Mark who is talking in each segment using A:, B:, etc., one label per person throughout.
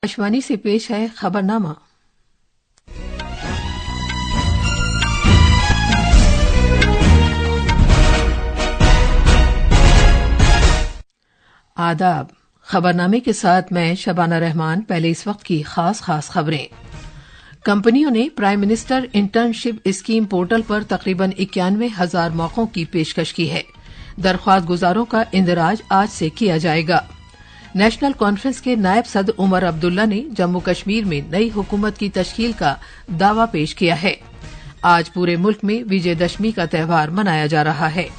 A: आकाशवाणी से पेश है खबरनामा। आदाब। खबरनामे के साथ मैं शबाना रहमान। पहले इस वक्त की खास खबरें। कंपनियों ने prime minister internship scheme portal पर तकरीबन 91,000 मौकों की पेशकश की है। दरख्वास्त गुजारों का इंदराज आज से किया जाएगा। नेशनल कॉन्फ्रेंस के नायब सदर उमर अब्दुल्ला ने जम्मू कश्मीर में नई हुकूमत की तश्कील का दावा पेश किया है। आज पूरे मुल्क में विजयदशमी का त्यौहार मनाया जा रहा है।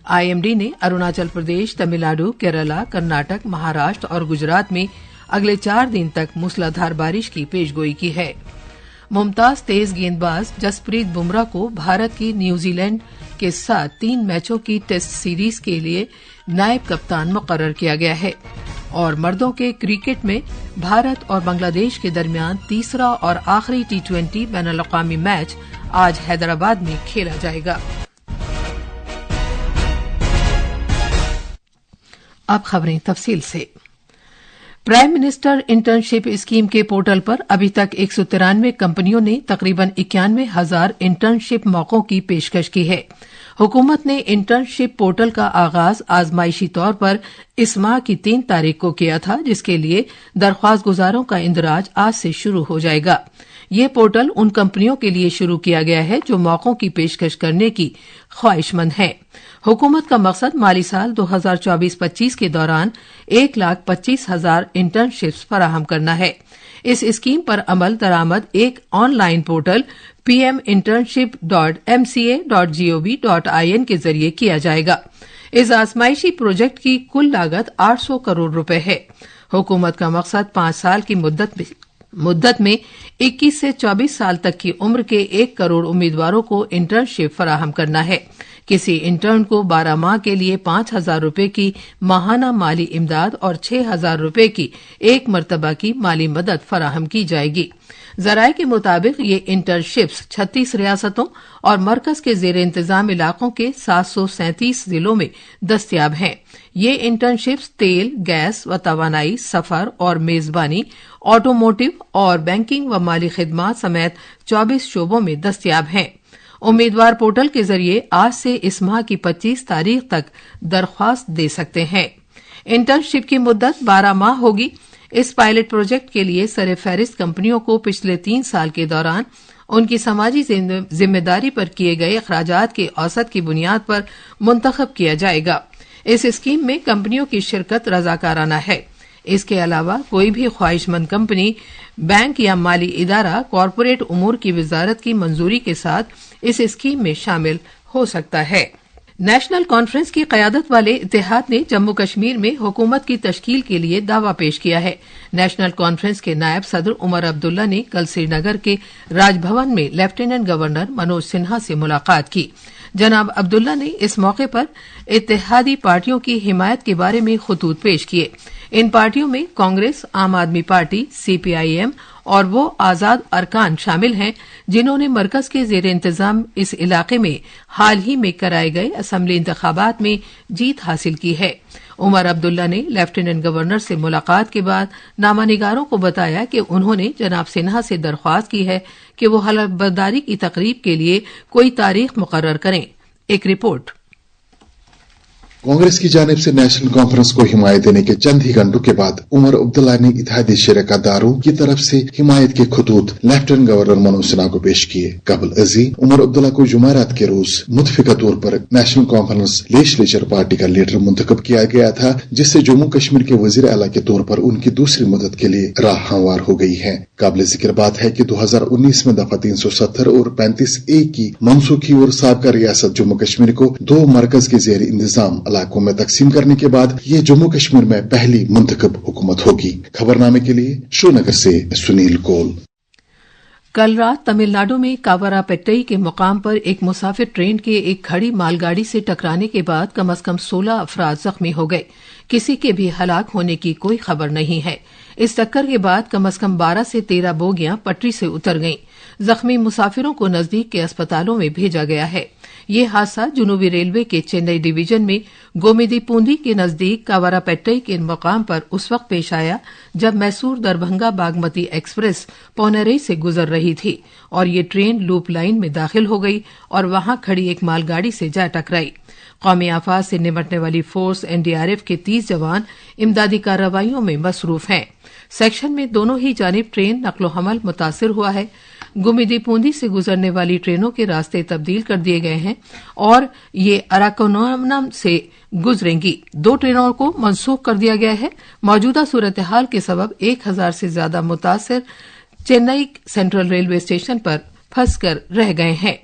A: आईएमडी ने अरुणाचल प्रदेश, तमिलनाडु, केरला, कर्नाटक, महाराष्ट्र और गुजरात में अगले 4 दिन तक मूसलाधार बारिश की पेशगोई की है। मुमताज तेज गेंदबाज जसप्रीत बुमराह को भारत की न्यूजीलैंड के साथ 3 मैचों की टेस्ट सीरीज के लिए नायब कप्तान मुकर्रर किया गया है। और मर्दों के क्रिकेट में भारत और बांग्लादेश के दरमियान तीसरा और आखिरी T20 बैनुल-अक़वामी मैच आज हैदराबाद में खेला जाएगा। अब खबरें तफसील से। प्राइम मिनिस्टर इंटर्नशिप स्कीम के पोर्टल पर अभी तक 193 कंपनियों ने तकरीबन 91,000 इंटर्नशिप मौकों की पेशकश की है। हुकूमत ने इंटर्नशिप पोर्टल का आगाज आजमाइशी तौर पर इस माह की 3 तारीख को किया था, जिसके लिए दरख्वास्त गुजारों का इंदराज आज से शुरू हो जाएगा। ये पोर्टल उन कंपनियों के लिए शुरू किया गया है जो मौकों की पेशकश करने की ख्वाहिशमंद हैं। हुकूमत का मकसद माली साल 2024-25 के दौरान 1,25,000 इंटर्नशिप्स फराहम करना है। इस स्कीम पर अमल दरामद एक ऑनलाइन पोर्टल pminternship.mca.gov.in के जरिए किया जाएगा। इस आजमाइशी प्रोजेक्ट की कुल लागत 800 करोड़ रुपए है। हुकूमत का मकसद 5 साल की मुद्दत में 21 से 24 साल तक की उम्र के 1 करोड़ उम्मीदवारों को इंटर्नशिप फराहम करना है। किसी इंटर्न को 12 माह के लिए 5,000 रुपए की माहाना माली इमदाद और 6,000 रुपए की एक मरतबा की माली मदद फराहम की जाएगी। जराये के मुताबिक ये इंटर्नशिप्स 36 रियासतों और मरकज के जेर इंतजाम इलाकों के 737 जिलों में दस्तयाब हैं। ये इंटर्नशिप्स तेल, गैस व तवानाई, सफर और मेजबानी, ऑटोमोटिव और बैंकिंग व माली खिदमात समेत 24 शोबों में दस्तयाब हैं। उम्मीदवार पोर्टल के जरिए आज से इस माह की 25 तारीख तक दरख्वास्त दे सकते हैं। इंटर्नशिप की मुद्दत 12 माह होगी। इस पायलट प्रोजेक्ट के लिए सरफहरिस्त कंपनियों को पिछले 3 साल के दौरान उनकी समाजी जिम्मेदारी पर किए गए अखराजात के औसत की बुनियाद पर मुंतखब किया जाएगा। इस स्कीम में कंपनियों की शिरकत रजाकाराना है। इसके अलावा कोई भी ख्वाहिशमंद कंपनी, बैंक या माली इदारा कॉरपोरेट उमूर की वजारत की मंजूरी के साथ इस स्कीम में शामिल हो सकता है। नेशनल कॉन्फ्रेंस की क़यादत वाले इत्तेहाद ने जम्मू कश्मीर में हुकूमत की तश्कील के लिए दावा पेश किया है। नेशनल कॉन्फ्रेंस के नायब सदर उमर अब्दुल्ला ने कल श्रीनगर के राजभवन में लेफ्टिनेंट गवर्नर मनोज सिन्हा से मुलाकात की। जनाब अब्दुल्ला ने इस मौके पर इत्तेहादी पार्टियों की हिमायत के बारे में खुतूत पेश किए। इन पार्टियों में कांग्रेस, आम आदमी पार्टी, CPIM और वो आजाद अरकान शामिल हैं जिन्होंने मरकज के जेर इंतजाम इस इलाके में हाल ही में कराए गए असेंबली इंतखाबात में जीत हासिल की है। उमर अब्दुल्ला ने लेफ्टिनेंट गवर्नर से मुलाकात के बाद नामानिगारों को बताया कि उन्होंने जनाब सिन्हा से दरख्वास्त की है कि वो हलफबर्दारी की तकरीब के लिए कोई तारीख मुकर्रर करें। एक रिपोर्ट।
B: कांग्रेस की जानिब से नेशनल कॉन्फ्रेंस को हिमायत देने के चंद ही घंटों के बाद उमर अब्दुल्ला ने इत्तेहादी शरकादारों की तरफ से हिमायत के खतूत लेफ्टिनेंट गवर्नर मनोज सिन्हा को पेश किए। कबल अजी उमर अब्दुल्ला को जुमेरात के रोज मुतफिका तौर पर नेशनल कॉन्फ्रेंस लेजिस्लेचर पार्टी का लीडर मुंतखब किया गया था, जिससे जम्मू कश्मीर के वजीर आला के तौर पर उनकी दूसरी मुद्दत के लिए राह हमवार हो गई है। काबिल जिक्र बात है कि 2019 में दफा 370 और 35A की मनसूखी और साबका रियासत जम्मू कश्मीर को 2 मरकज के जेर इंतजाम इलाकों में तकसीम करने के बाद ये जम्मू कश्मीर में पहली मुंतखब हुकूमत होगी। खबरनामे के लिए श्रीनगर से सुनील कोल।
A: कल रात तमिलनाडु में कावरापेट्टई के मुकाम पर एक मुसाफिर ट्रेन के एक खड़ी मालगाड़ी से टकराने के बाद कम से कम 16 अफराद जख्मी हो गए। किसी के भी हलाक होने की कोई खबर नहीं है। इस टक्कर के बाद कम से कम 12 से 13 बोगियां पटरी से उतर गईं। जख्मी मुसाफिरों को नजदीक के अस्पतालों में भेजा गया है। ये हादसा जनूबी रेलवे के चेन्नई डिवीजन में गोमिदीपूंदी के नजदीक कावरापेट्टई के मकाम पर उस वक्त पेश आया जब मैसूर दरभंगा बागमती एक्सप्रेस पौनेरई से गुजर रही थी और ये ट्रेन लूप लाइन में दाखिल हो गई और वहां खड़ी एक मालगाड़ी से जा टकराई। कौमी आफत से निपटने वाली फोर्स एनडीआरएफ के 30 जवान इमदादी कार्रवाइयों में मसरूफ हैं। सेक्शन में दोनों ही जानिब ट्रेन नकलो हमल मुतासिर हुआ है। गुमिदीपूंदी से गुजरने वाली ट्रेनों के रास्ते तब्दील कर दिए गए हैं और ये अराकोनम से गुजरेंगी। 2 ट्रेनों को मनसूख कर दिया गया है। मौजूदा सूरत हाल के सबब 1000 से ज्यादा मुतासिर चेन्नई सेंट्रल रेलवे स्टेशन पर फंसकर रह गए हैं।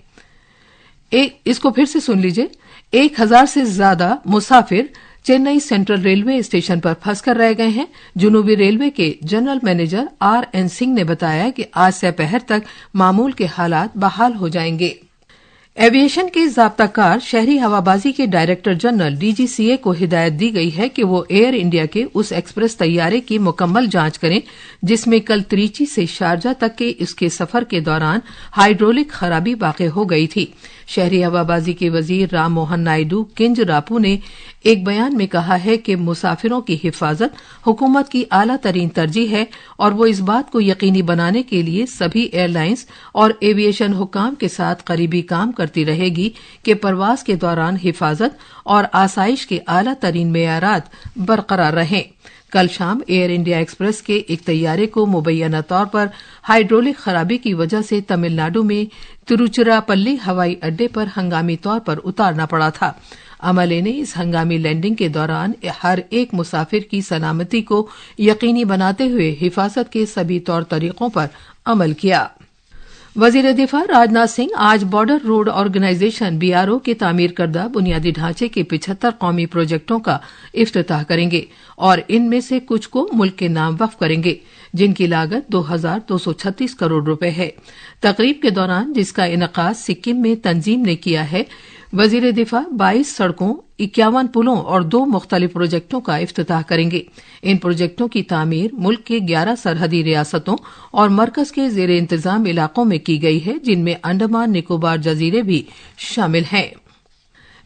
A: इसको फिर से सुन लीजिए। 1000 से ज्यादा मुसाफिर चेन्नई सेंट्रल रेलवे स्टेशन पर फंसकर रह गए हैं। जनूबी रेलवे के जनरल मैनेजर RN सिंह ने बताया कि आज से दोपहर तक मामूल के हालात बहाल हो जाएंगे। एविएशन के ज़ाब्ताकार शहरी हवाबाजी के डायरेक्टर जनरल DGCA को हिदायत दी गई है कि वो एयर इंडिया के उस एक्सप्रेस तैयारे की मुकम्मल जांच करें जिसमें कल त्रिची से शारजा तक के इसके सफर के दौरान हाइड्रोलिक खराबी वाक़ हो गई थी। शहरी हवाबाजी के वजीर राम मोहन नायडू किंजरापू ने एक बयान में कहा है कि मुसाफिरों की हिफाजत हुकूमत की आला तरीन तरजीह है और वो इस बात को यकीनी बनाने के लिए सभी एयरलाइंस और एविएशन हुक्काम के साथ करीबी काम करती रहेगी कि परवाज के दौरान हिफाजत और आसाइश के आला तरीन मेयारात बरकरार रहें। कल शाम एयर इंडिया एक्सप्रेस के एक तैयारे को मुबैना तौर पर हाइड्रोलिक खराबी की वजह से तमिलनाडु में तिरुचिरापल्ली हवाई अड्डे पर हंगामी तौर पर उतारना पड़ा था। अमले ने इस हंगामी लैंडिंग के दौरान हर एक मुसाफिर की सलामती को यकीनी बनाते हुए हिफाजत के सभी तौर तरीकों पर अमल किया। वजीर दिफा राजनाथ सिंह आज बॉर्डर रोड ऑर्गेनाइजेशन BRO के तामीर करदा बुनियादी ढांचे के 75 कौमी प्रोजेक्टों का इफ्तिताह करेंगे और इनमें से कुछ को मुल्क के नाम वक्फ करेंगे जिनकी लागत 2236 करोड़ रुपए है। तकरीब के दौरान जिसका इनकाद सिक्किम में तंजीम ने किया है, वजीर दिफा 22 सड़कों 51 पुलों और 2 मुख्तलिफ प्रोजेक्टों का इफ्तिताह करेंगे। इन प्रोजेक्टों की तामीर मुल्क के 11 सरहदी रियासतों और मरकज के जेर इंतजाम इलाकों में की गई है जिनमें अंडमान निकोबार जजीरे भी शामिल हैं।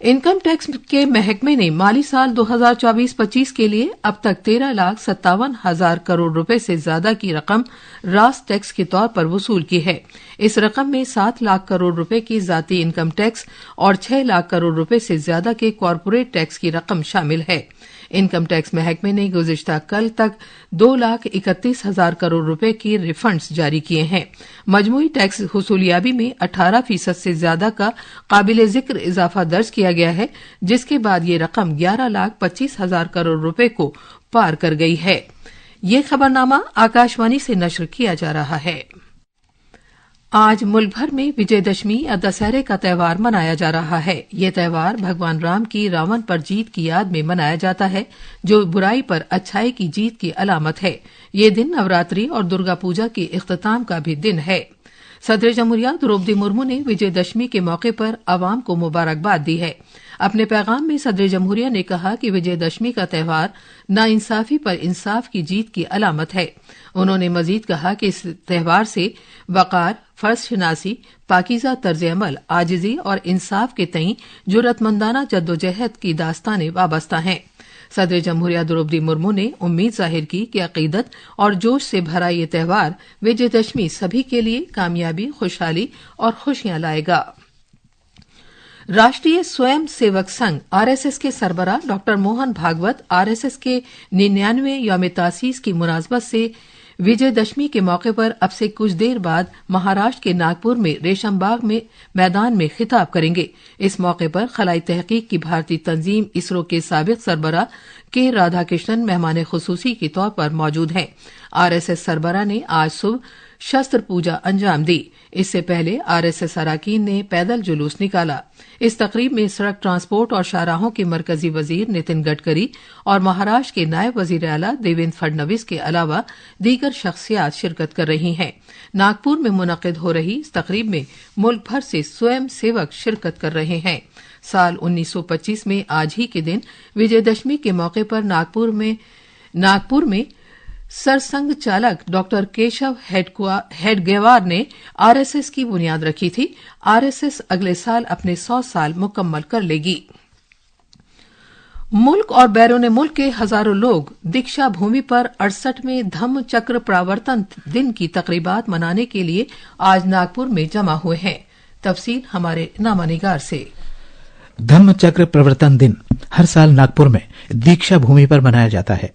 A: इनकम टैक्स के महकमे ने माली साल 2024-25 के लिए अब तक 13,57,000 करोड़ रुपए से ज्यादा की रकम रास टैक्स के तौर पर वसूल की है। इस रकम में 7 लाख करोड़ रुपए की जाती इनकम टैक्स और 6 लाख करोड़ रुपए से ज्यादा के कॉरपोरेट टैक्स की रकम शामिल है। इनकम टैक्स महकमे ने गुज़िश्ता कल तक 2,31,000 करोड़ रुपए की रिफंड्स जारी किए हैं। मजमूई टैक्स हुसूलियाबी में 18% से ज्यादा का काबिल जिक्र इजाफा दर्ज किया गया है, जिसके बाद ये रकम 11,25,000 करोड़ रुपए को पार कर गई है। ये खबरनामा आकाशवाणी से नश्र किया जा रहा है। आज मुल्क भर में विजयदशमी या दशहरे का त्यौहार मनाया जा रहा है। ये त्यौहार भगवान राम की रावण पर जीत की याद में मनाया जाता है, जो बुराई पर अच्छाई की जीत की अलामत है। ये दिन नवरात्रि और दुर्गा पूजा के इख्तिताम का भी दिन है। सदर जमहूरिया द्रौपदी मुर्मू ने विजयदशमी के मौके पर आवाम को मुबारकबाद दी है। अपने पैगाम में सदर जमहूरिया ने कहा कि विजयदशमी का त्यौहार नाइंसाफी पर इंसाफ की जीत की अलामत है। उन्होंने मजीद कहा कि इस त्यौहार से वकार, फर्जशनासी, पाकीज़ा तर्ज अमल, आजिज़ी और इंसाफ के तईं जुर्रतमंदाना जद्दोजहद की दास्तानें वाबस्ता हैं। सदर जमहूरिया द्रौपदी मुर्मू ने उम्मीद जाहिर की कि अकीदत और जोश से भरा ये त्यौहार विजयदशमी सभी के लिए कामयाबी, खुशहाली और खुशियां लाएगा। राष्ट्रीय स्वयं सेवक संघ RSS के सरबराह डॉ मोहन भागवत RSS के 99वें यौम तासीस की मुनासबत से विजयदशमी के मौके पर अब से कुछ देर बाद महाराष्ट्र के नागपुर में रेशमबाग में मैदान में खिताब करेंगे। इस मौके पर खलाई तहकीक की भारतीय तंजीम इसरो के साबिक सरबराह के राधाकृष्णन मेहमान खुसूसी के तौर पर मौजूद हैं। RSS सरबराह ने आज सुबह शस्त्र पूजा अंजाम दी। इससे पहले आरएसएस अरकान ने पैदल जुलूस निकाला। इस तकरीब में सड़क ट्रांसपोर्ट और शाहराहों के मरकजी वजीर नितिन गडकरी और महाराष्ट्र के नायब वजीर आला देवेंद्र फडणवीस के अलावा दीगर शख्सियात शिरकत कर रही हैं। नागपुर में मुनक्किद हो रही इस तकरीब में मुल्क भर से स्वयं सेवक शिरकत कर रहे हैं। साल 1925 में आज ही के दिन विजयदशमी के मौके पर नागपुर में सरसंघ चालक डॉक्टर केशव हेडगेवार ने आरएसएस की बुनियाद रखी थी। आरएसएस अगले साल अपने 100 साल मुकम्मल कर लेगी। मुल्क और बैरून मुल्क के हजारों लोग दीक्षा भूमि पर 68वें धम्म चक्र प्रवर्तन दिन की तकरीबात मनाने के लिए आज नागपुर में जमा हुए हैं। तफसील हमारे नामानिगार से।
C: धम्म चक्र प्रवर्तन दिन हर साल नागपुर में दीक्षा भूमि पर मनाया जाता है।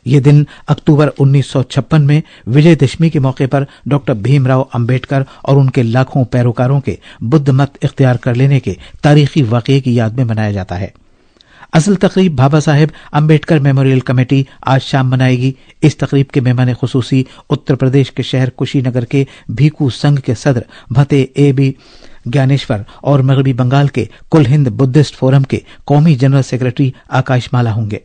C: ये दिन अक्टूबर 1956 में विजयदशमी के मौके पर डॉक्टर भीमराव अंबेडकर और उनके लाखों पैरोकारों के बुद्ध मत इख्तियार कर लेने के तारीखी वाकये की याद में मनाया जाता है। असल तकरीब बाबा साहेब अंबेडकर मेमोरियल कमेटी आज शाम मनाएगी। इस तकरीब के मेहमान खुसूसी उत्तर प्रदेश के शहर कुशीनगर के भीकू संघ के सदर भते ए.बी. ज्ञानेश्वर और मगरबी बंगाल के कुल हिंद बुद्धिस्ट फोरम के कौमी जनरल सेक्रेटरी आकाश माला होंगे।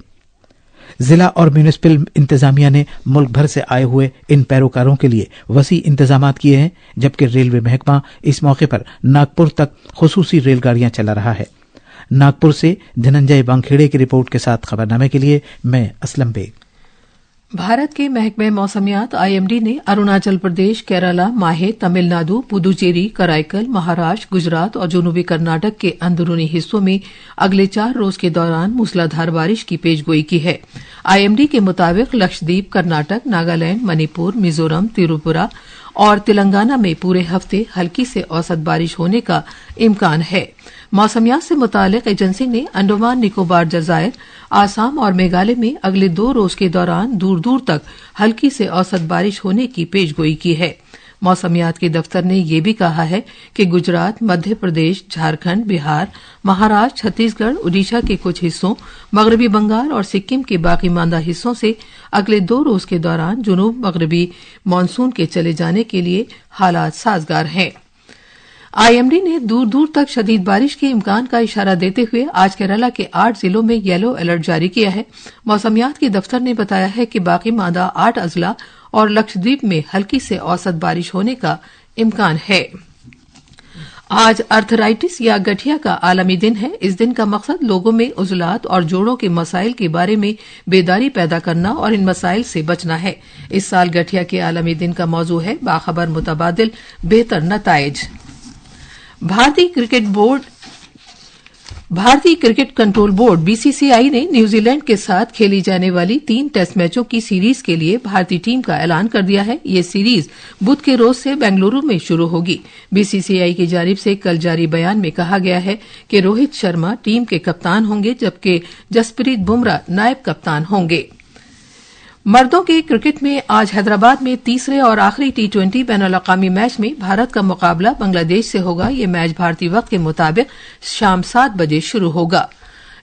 C: जिला और म्यूनिसिपल इंतजामिया ने मुल्क भर से आए हुए इन पैरोकारों के लिए वसी इंतजामात किए हैं, जबकि रेलवे महकमा इस मौके पर नागपुर तक खुसूसी रेलगाड़ियां चला रहा है। नागपुर से धनंजय वानखेड़े की रिपोर्ट के साथ खबरनामे के लिए मैं असलम बेग।
A: भारत के महकमे मौसमियात आईएमडी ने अरुणाचल प्रदेश, केरला, माहे, तमिलनाडु, पुदुचेरी, कराईकल, महाराष्ट्र, गुजरात और जनूबी कर्नाटक के अंदरूनी हिस्सों में अगले 4 रोज के दौरान मूसलाधार बारिश की पेशगोई की है। आईएमडी के मुताबिक लक्षद्वीप, कर्नाटक, नागालैंड, मणिपुर, मिजोरम, त्रिपुरा और तेलंगाना में पूरे हफ्ते हल्की से औसत बारिश होने का इम्कान है। मौसमियात से मुतालिक एजेंसी ने अंडमान निकोबार जजायर, आसाम और मेघालय में अगले 2 रोज के दौरान दूर दूर तक हल्की से औसत बारिश होने की पेशगोई की है। मौसमियात के दफ्तर ने यह भी कहा है कि गुजरात, मध्य प्रदेश, झारखंड, बिहार, महाराष्ट्र, छत्तीसगढ़, उड़ीसा के कुछ हिस्सों, मगरबी बंगाल और सिक्किम के बाकी मांदा हिस्सों से अगले 2 रोज के दौरान जुनूब मगरबी मानसून के चले जाने के लिए हालात साजगार हैं। आईएमडी ने दूर दूर तक शदीद बारिश के इम्कान का इशारा देते हुए आज केरला के 8 जिलों में येलो अलर्ट जारी किया है। मौसमियात के दफ्तर ने बताया है कि बाकी मादा 8 अजला और लक्षद्वीप में हल्की से औसत बारिश होने का इम्कान है। आज अर्थराइटिस या गठिया का आलमी दिन है। इस दिन का मकसद लोगों में उजलात और जोड़ों के मसाइल के बारे में बेदारी पैदा करना और इन मसाइल से बचना है। इस साल गठिया के आलमी दिन का मौजू है बाखबर मुतबादिल बेहतर नताइज। भारतीय क्रिकेट कंट्रोल बोर्ड बीसीसीआई ने न्यूजीलैंड के साथ खेली जाने वाली 3 टेस्ट मैचों की सीरीज के लिए भारतीय टीम का ऐलान कर दिया है। ये सीरीज बुध के रोज से बेंगलुरु में शुरू होगी। बीसीसीआई की जानिब से कल जारी बयान में कहा गया है कि रोहित शर्मा टीम के कप्तान होंगे, जबकि जसप्रीत बुमराह नायब कप्तान होंगे। मर्दों के क्रिकेट में आज हैदराबाद में तीसरे और आखिरी टी20 बैनुल-अक़वामी मैच में भारत का मुकाबला बांग्लादेश से होगा। ये मैच भारतीय वक्त के मुताबिक शाम 7 बजे शुरू होगा।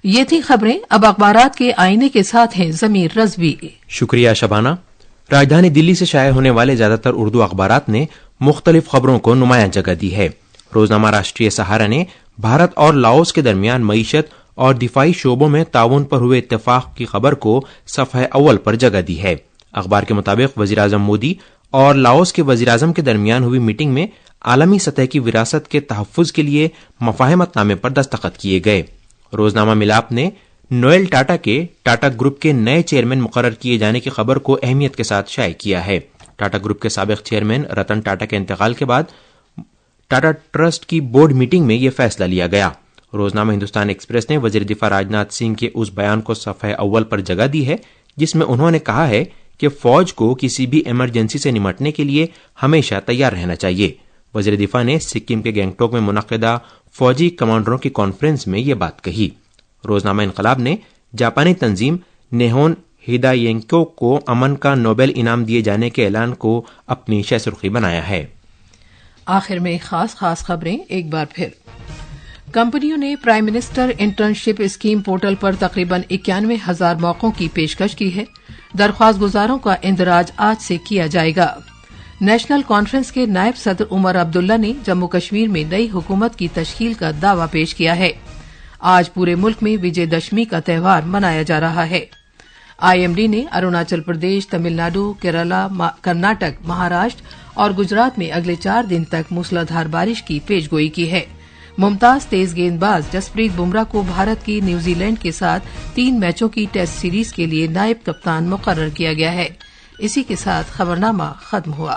A: ये थी खबरें। अब अखबारात के आईने के साथ हैं जमीर रजवी।
D: शुक्रिया शबाना। राजधानी दिल्ली से शाये होने वाले ज्यादातर उर्दू अखबारात ने मुख्तलिफ खबरों को नुमायां जगह दी है। रोजनामा राष्ट्रीय सहारा ने भारत और लाओस के दरमियान मईशत और दिफाई शोबों में ताउन पर हुए इत्तेफाक की खबर को सफ़े अव्वल पर जगह दी है। अखबार के मुताबिक वज़ीर-ए-आज़म मोदी और लाओस के वज़ीर-ए-आज़म के दरमियान हुई मीटिंग में आलमी सतह की विरासत के तहफ़्फ़ुज़ के लिए मफ़ाहमतनामे पर दस्तखत किए गए। रोजनामा मिलाप ने नोएल टाटा के टाटा ग्रुप के नए चेयरमैन मुकर्रर किए जाने की खबर को अहमियत के साथ शाये किया है। टाटा ग्रुप के साबिक़ चेयरमैन रतन टाटा के इंतकाल के बाद टाटा ट्रस्ट की बोर्ड मीटिंग में यह फैसला लिया गया। रोजनामा हिंदुस्तान एक्सप्रेस ने वजीर दिफा राजनाथ सिंह के उस बयान को सफ़े अव्वल पर जगह दी है जिसमें उन्होंने कहा है कि फौज को किसी भी इमरजेंसी से निपटने के लिए हमेशा तैयार रहना चाहिए। वजीर दिफा ने सिक्किम के गैंगटोक में मुनक्किदा फौजी कमांडरों की कॉन्फ्रेंस में ये बात कही। रोजनामा इनकलाब ने जापानी तंजीम नेहोन हिदायेंको को अमन का नोबेल इनाम दिए जाने के ऐलान को अपनी शहसुर्खी बनाया है।
A: आखिर में खास खबरें एक बार फिर। कंपनियों ने prime minister internship scheme portal पर तकरीबन 91,000 मौकों की पेशकश की है। दरख्वास्त गुजारों का इंदराज आज से किया जाएगा। नेशनल कॉन्फ्रेंस के नायब सदर उमर अब्दुल्ला ने जम्मू कश्मीर में नई हुकूमत की तश्कील का दावा पेश किया है। आज पूरे मुल्क में विजयदशमी का त्यौहार मनाया जा रहा है। आईएमडी ने अरुणाचल प्रदेश, तमिलनाडु, केरला, कर्नाटक, महाराष्ट्र और गुजरात में अगले 4 दिन तक मूसलाधार बारिश की पेशगोई की है। मुमताज तेज गेंदबाज जसप्रीत बुमराह को भारत की न्यूजीलैंड के साथ 3 मैचों की टेस्ट सीरीज के लिए नायब कप्तान मुकर्रर किया गया है। इसी के साथ खबरनामा खत्म हुआ।